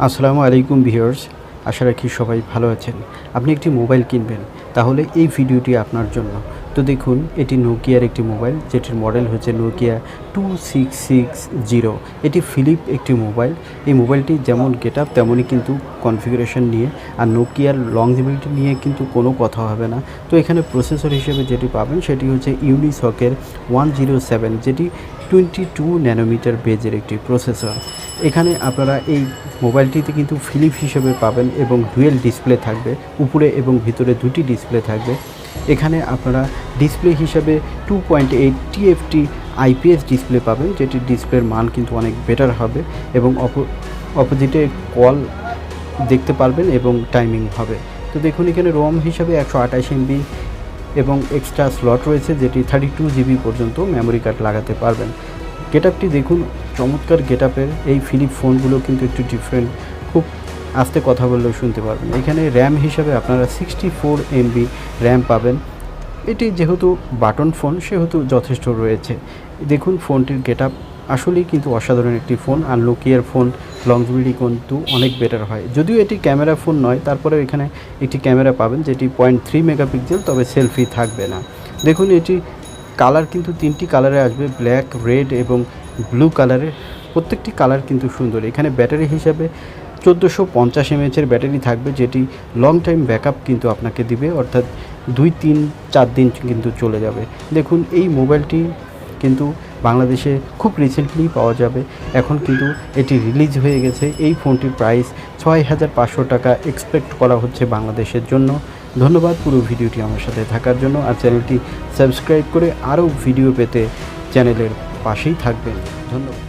আসসালামু আলাইকুম ভিউয়ার্স, আশা রাখি সবাই ভালো আছেন। আপনি একটি মোবাইল কিনবেন, তাহলে এই ভিডিওটি আপনার জন্য। তো দেখুন, এটি নোকিয়ার একটি মোবাইল, যেটির মডেল হচ্ছে নোকিয়া 2660। এটি ফিলিপ একটি মোবাইল। এই মোবাইলটি যেমন গেটআপ তেমনই কিন্তু কনফিগারেশন নিয়ে, আর নোকিয়ার লংজিভিটি নিয়ে কিন্তু কোনো কথা হবে না। তো এখানে প্রসেসর হিসেবে যেটি পাবেন সেটি হচ্ছে ইউনিসকের 107, যেটি 22 ন্যানোমিটার বেজের একটি প্রসেসর। এখানে আপনারা এই মোবাইলটিতে কিন্তু ফিলিপ হিসেবে পাবেন এবং ডুয়েল ডিসপ্লে থাকবে, উপরে এবং ভিতরে দুটি ডিসপ্লে থাকবে। এখানে আপনারা ডিসপ্লে হিসেবে 2.8 TFT IPS ডিসপ্লে পাবেন, যেটির ডিসপ্লের মান কিন্তু অনেক বেটার হবে এবং অপোজিটে কল দেখতে পারবেন এবং টাইমিং হবে। তো দেখুন, এখানে রোম হিসাবে 128 MB এবং এক্সট্রা স্লট রয়েছে, যেটি 32 GB পর্যন্ত মেমোরি কার্ড লাগাতে পারবেন। গেটআপটি দেখুন, চমৎকার গেটআপের। এই ফিলিপ ফোনগুলো কিন্তু একটু ডিফারেন্ট, খুব আস্তে কথা বললেও শুনতে পারবেন। এখানে র্যাম হিসাবে আপনারা 64 MB র্যাম পাবেন। এটি যেহেতু বাটন ফোন সেহেতু যথেষ্ট রয়েছে। দেখুন, ফোনটির গেটআপ আসলেই কিন্তু অসাধারণ একটি ফোন, আর নোকিয়ার ফোন লংজিভিটি কিন্তু অনেক বেটার হয়। যদিও এটি ক্যামেরা ফোন নয়, তারপরে এখানে একটি ক্যামেরা পাবেন যেটি 0.3 মেগাপিক্সেল, তবে সেলফি থাকবে না। দেখুন, এটি কালার কিন্তু 3টি কালারে আসবে, ব্ল্যাক, রেড এবং ব্লু কালারের। প্রত্যেকটি কালার কিন্তু সুন্দর। এখানে ব্যাটারি হিসাবে 1450 mAh ব্যাটারি থাকবে, যেটি লং টাইম ব্যাকআপ কিন্তু আপনাকে দিবে, অর্থাৎ 2-3-4 দিন কিন্তু চলে যাবে। দেখুন, এই মোবাইলটি কিন্তু বাংলাদেশে খুব রিসেন্টলি পাওয়া যাবে। এখন কিন্তু এটি রিলিজ হয়ে গেছে। এই ফোনটির প্রাইস 6500 টাকা এক্সপেক্ট করা হচ্ছে বাংলাদেশের জন্য। ধন্যবাদ পুরো ভিডিওটি আমার সাথে থাকার জন্য, আর চ্যানেলটি সাবস্ক্রাইব করে আরও ভিডিও পেতে চ্যানেলের পাশেই থাকবেন। ধন্যবাদ।